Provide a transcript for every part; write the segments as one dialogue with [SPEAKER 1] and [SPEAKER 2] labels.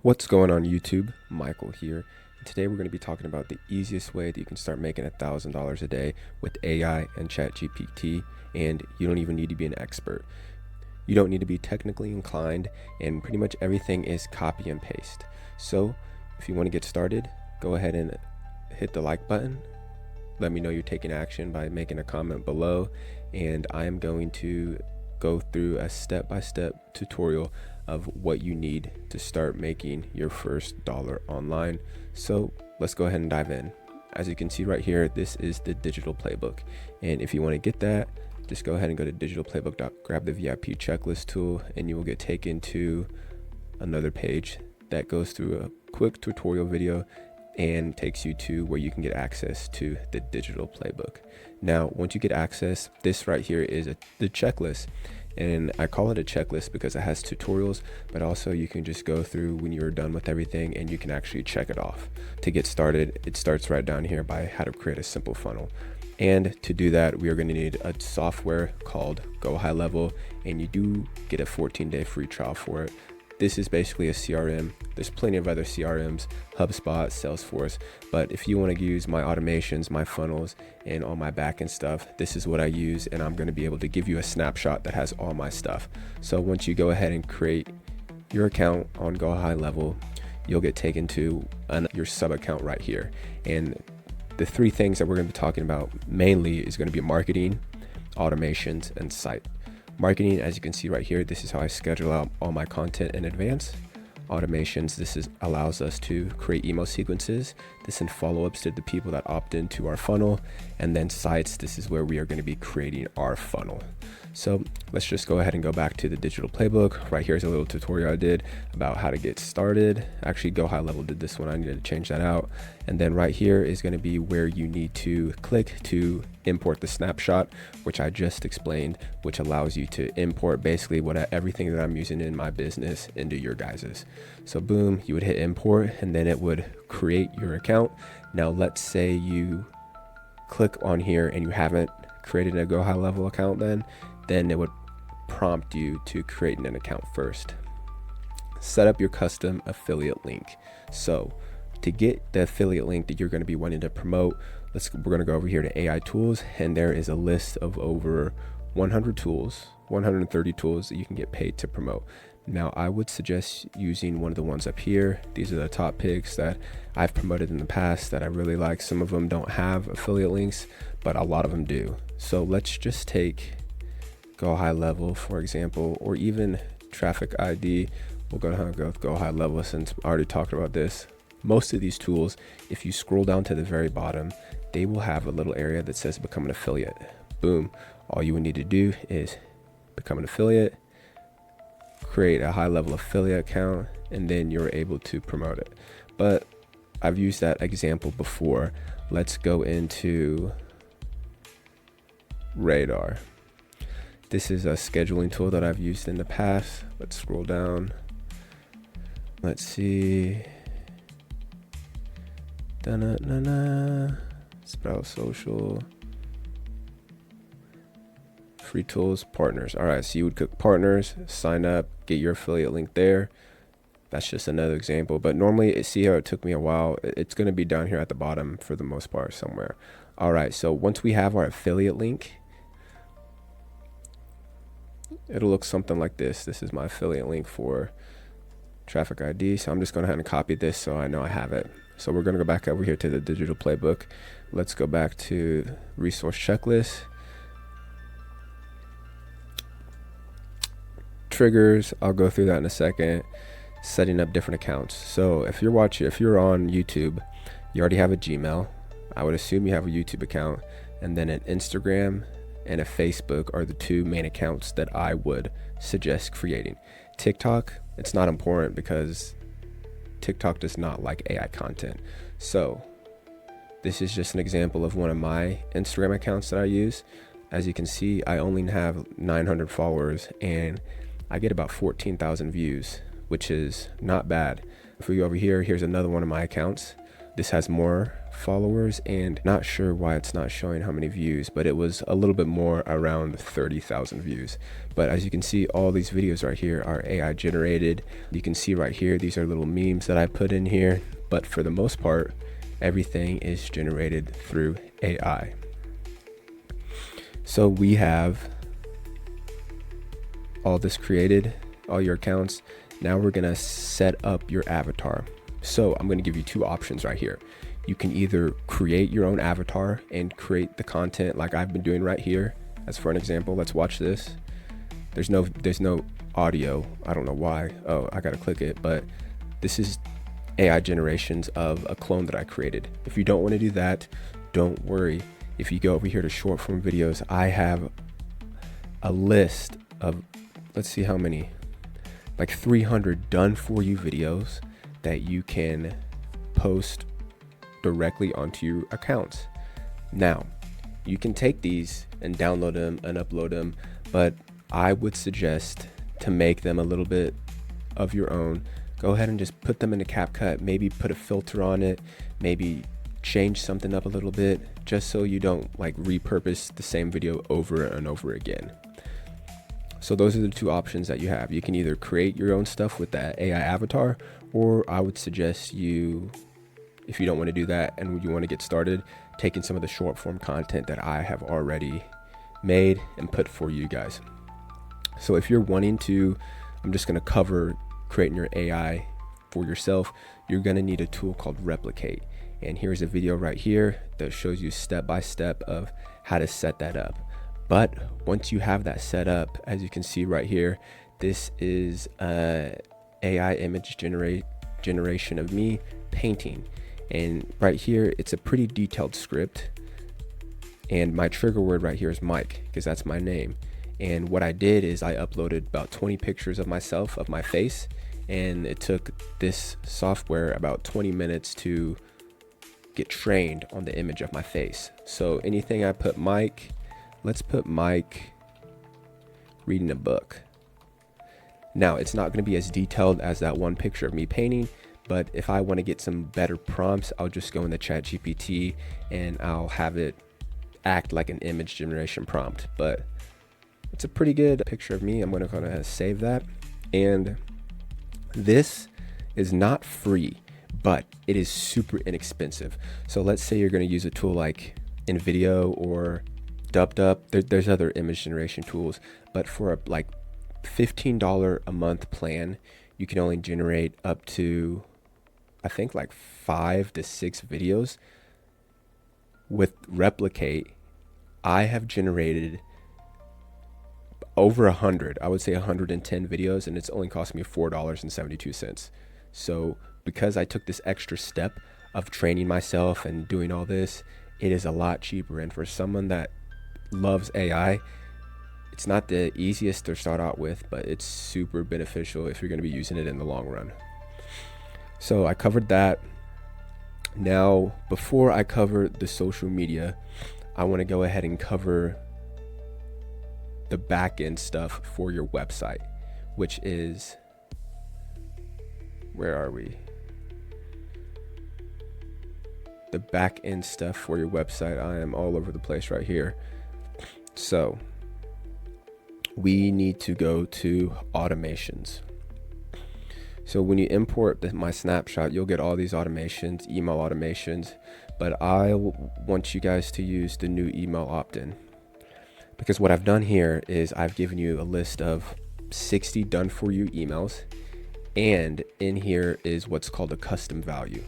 [SPEAKER 1] What's going on YouTube? Michael here. And today we're going to be talking about the easiest way that you can start making $1,000 a day with AI and ChatGPT, and you don't even need to be an expert. You don't need to be technically inclined, and pretty much everything is copy and paste. So if you want to get started, go ahead and hit the like button. Let me know you're taking action by making a comment below, and I am going to go through a step-by-step tutorial of what you need to start making your first dollar online. So let's go ahead and dive in. As you can see right here, this is the digital playbook. And if you want to get that, just go ahead and go to digitalplaybook. Grab the VIP checklist tool and you will get taken to another page that goes through a quick tutorial video and takes you to where you can get access to the digital playbook. Now, once you get access, this right here is the checklist. And I call it a checklist because it has tutorials, but also you can just go through when you're done with everything and you can actually check it off. To get started, it starts right down here by how to create a simple funnel. And to do that, we are going to need a software called Go High Level, and you do get a 14-day free trial for it. This is basically a CRM. There's plenty of other CRMs, HubSpot, Salesforce, but if you want to use my automations, my funnels, and all my backend stuff, this is what I use, and I'm going to be able to give you a snapshot that has all my stuff. So once you go ahead and create your account on Go High Level, you'll get taken to your sub account right here. And the three things that we're going to be talking about mainly is going to be marketing, automations, and site. Marketing, as you can see right here, this is how I schedule out all my content in advance. Automations, allows us to create email sequences. This send follow-ups to the people that opt into our funnel. And then sites, this is where we are going to be creating our funnel. So let's just go ahead and go back to the digital playbook. Right here's a little tutorial I did about how to get started. Actually, Go High Level did this one. I needed to change that out. And then right here is going to be where you need to click to import the snapshot, which I just explained, which allows you to import basically everything that I'm using in my business into your guys's. So boom, you would hit import and then it would create your account. Now let's say you click on here and you haven't created a Go High Level account, then it would prompt you to create an account first. Set up your custom affiliate link. So to get the affiliate link that you're going to be wanting to promote, we're going to go over here to AI tools, and there is a list of over 100 tools, 130 tools that you can get paid to promote. Now, I would suggest using one of the ones up here. These are the top picks that I've promoted in the past that I really like. Some of them don't have affiliate links, but a lot of them do. So let's just take Go High Level, for example, or even Traffic ID. We'll go with Go High Level since I already talked about this. Most of these tools, if you scroll down to the very bottom, they will have a little area that says become an affiliate. Boom. All you would need to do is become an affiliate, create a high level affiliate account, and then you're able to promote it. But I've used that example before. Let's go into Radar. This is a scheduling tool that I've used in the past. Let's scroll down. Let's see. Sprout Social. Free tools, partners. All right, so you would click partners, sign up, get your affiliate link there. That's just another example, but normally, see how it took me a while. It's going to be down here at the bottom for the most part somewhere. All right, so once we have our affiliate link, it'll look something like this. This is my affiliate link for Traffic ID. So I'm just going to have to copy this so I know I have it. So we're going to go back over here to the digital playbook. Let's go back to resource checklist. Triggers, I'll go through that in a second. Setting up different accounts. So if you're on YouTube, you already have a Gmail. I would assume you have a YouTube account, and then an Instagram and a Facebook are the two main accounts that I would suggest creating. TikTok, it's not important because TikTok does not like AI content. So this is just an example of one of my Instagram accounts that I use. As you can see, I only have 900 followers and I get about 14,000 views, which is not bad. If we go over here, here's another one of my accounts. this has more followers, and not sure why it's not showing how many views, but it was a little bit more, around 30,000 views. But as you can see, all these videos right here are AI generated. You can see right here, these are little memes that I put in here, but for the most part, everything is generated through AI. So we have all this created, all your accounts. Now we're gonna set up your avatar. So I'm gonna give you two options right here. You can either create your own avatar and create the content like I've been doing right here. As for an example, let's watch this. There's no audio. I don't know why. Oh, I gotta click it, but this is AI generations of a clone that I created. If you don't want to do that, don't worry. If you go over here to short form videos, I have a list of, let's see how many, like 300 done for you videos that you can post directly onto your accounts. Now, you can take these and download them and upload them, but I would suggest to make them a little bit of your own. Go ahead and just put them into CapCut, maybe put a filter on it, maybe change something up a little bit, just so you don't like repurpose the same video over and over again. So those are the two options that you have. You can either create your own stuff with that AI avatar, or I would suggest you, if you don't want to do that and you want to get started, taking some of the short form content that I have already made and put for you guys. So if you're wanting to, I'm just going to cover creating your AI for yourself. You're going to need a tool called Replicate. And here's a video right here that shows you step by step of how to set that up. But once you have that set up, as you can see right here, this is AI image generation of me painting. And right here, it's a pretty detailed script. And my trigger word right here is Mike, because that's my name. And what I did is I uploaded about 20 pictures of myself, of my face. And it took this software about 20 minutes to get trained on the image of my face. So anything I put Mike, let's put Mike reading a book. Now, it's not going to be as detailed as that one picture of me painting, but if I want to get some better prompts, I'll just go in the ChatGPT and I'll have it act like an image generation prompt. But it's a pretty good picture of me. I'm going to kind of save that. And this is not free, but it is super inexpensive. So let's say you're going to use a tool like InVideo or DubDub. There's other image generation tools, but for a like $15 a month plan, you can only generate up to, I think, like 5 to 6 videos. With Replicate, I have generated over 100, I would say 110 videos, and it's only cost me $4.72. So because I took this extra step of training myself and doing all this, it is a lot cheaper. And for someone that loves AI, it's not the easiest to start out with, but it's super beneficial if you're going to be using it in the long run. So I covered that. Now, before I cover the social media, I want to go ahead and cover the back end stuff for your website, which is, where are we? The back end stuff for your website. I am all over the place right here. So we need to go to automations. So when you import my snapshot, you'll get all these automations, email automations, but I want you guys to use the new email opt-in. Because what I've done here is I've given you a list of 60 done for you emails, and in here is what's called a custom value.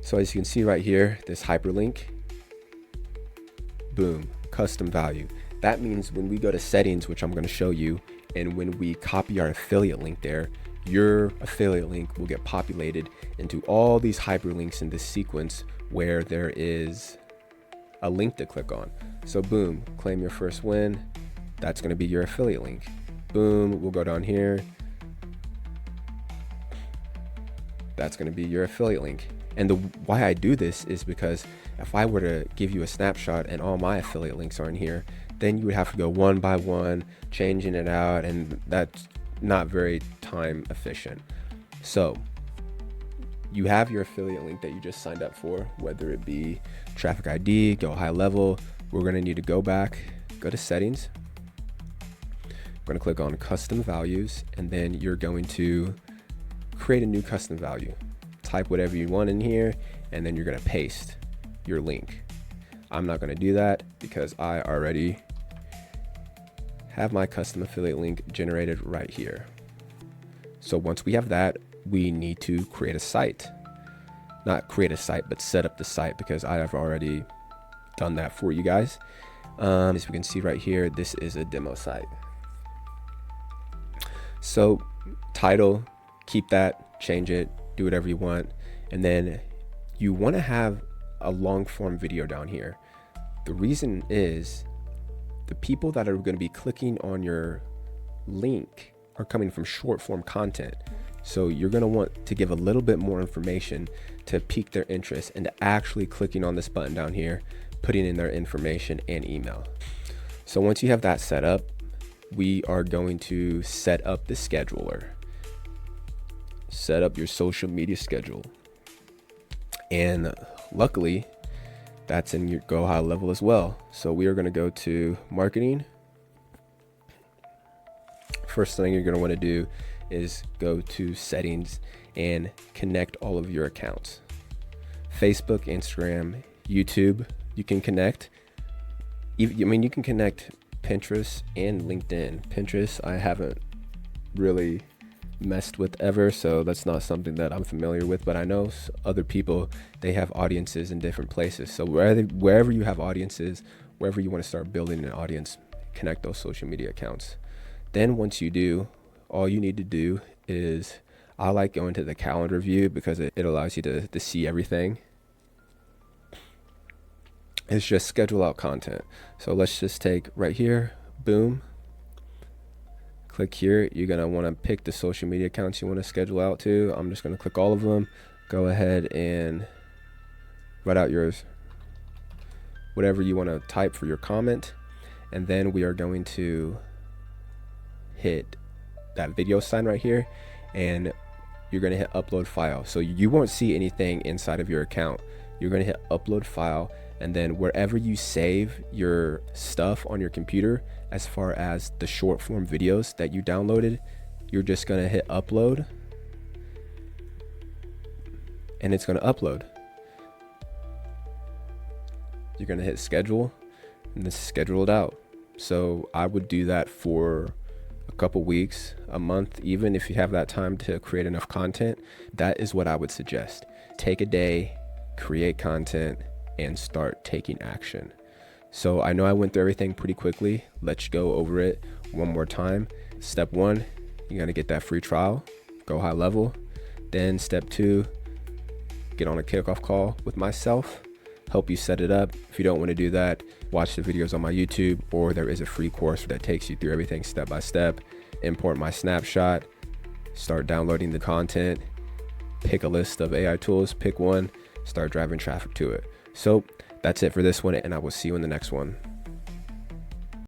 [SPEAKER 1] So as you can see right here, this hyperlink, boom, custom value. That means when we go to settings, which I'm going to show you, and when we copy our affiliate link there, your affiliate link will get populated into all these hyperlinks in this sequence where there is a link to click on. So boom, claim your first win. That's going to be your affiliate link. Boom, we'll go down here. That's going to be your affiliate link. And why I do this is because if I were to give you a snapshot and all my affiliate links are in here, then you would have to go one by one, changing it out, and that's not very time efficient. So you have your affiliate link that you just signed up for, whether it be traffic ID, go high level. We're going to need to go back, go to settings. We're going to click on custom values, and then you're going to create a new custom value. Type whatever you want in here, and then you're going to paste your link. I'm not going to do that because I already have my custom affiliate link generated right here. So once we have that, we need to create a site. Not create a site, but set up the site, because I have already done that for you guys. As we can see right here, this is a demo site. So title, keep that, change it, do whatever you want. And then you want to have a long form video down here. The reason is the people that are going to be clicking on your link are coming from short form content. So you're going to want to give a little bit more information to pique their interest into actually clicking on this button down here, putting in their information and email. So once you have that set up, we are going to set up the scheduler. Set up your social media schedule. And luckily, that's in your go high level as well. So we are going to go to marketing. First thing you're going to want to do is go to settings and connect all of your accounts. Facebook, Instagram, YouTube, you can connect. You can connect Pinterest and LinkedIn. Pinterest, I haven't really messed with ever, so that's not something that I'm familiar with, but I know other people, they have audiences in different places. So wherever you have audiences, wherever you want to start building an audience, connect those social media accounts. Then once you do, all you need to do is, I like going to the calendar view because it allows you to see everything. It's just schedule out content. So let's just take right here, boom. Click here. You're going to want to pick the social media accounts you want to schedule out to. I'm just going to click all of them. Go ahead and write out yours, whatever you want to type for your comment. And then we are going to hit that video sign right here, and you're going to hit upload file. So you won't see anything inside of your account. You're going to hit upload file, and then wherever you save your stuff on your computer, as far as the short form videos that you downloaded, you're just going to hit upload, and it's going to upload. You're going to hit schedule, and then schedule it out. So I would do that for a couple weeks, a month, even if you have that time to create enough content. That is what I would suggest. Take a day, create content, and start taking action. So I know I went through everything pretty quickly. Let's go over it one more time. Step 1, you're going to get that free trial, go high level. Then step 2, get on a kickoff call with myself, help you set it up. If you don't want to do that, watch the videos on my YouTube, or there is a free course that takes you through everything step by step. Import my snapshot, start downloading the content, pick a list of AI tools, pick one, start driving traffic to it. So that's it for this one, and I will see you in the next one.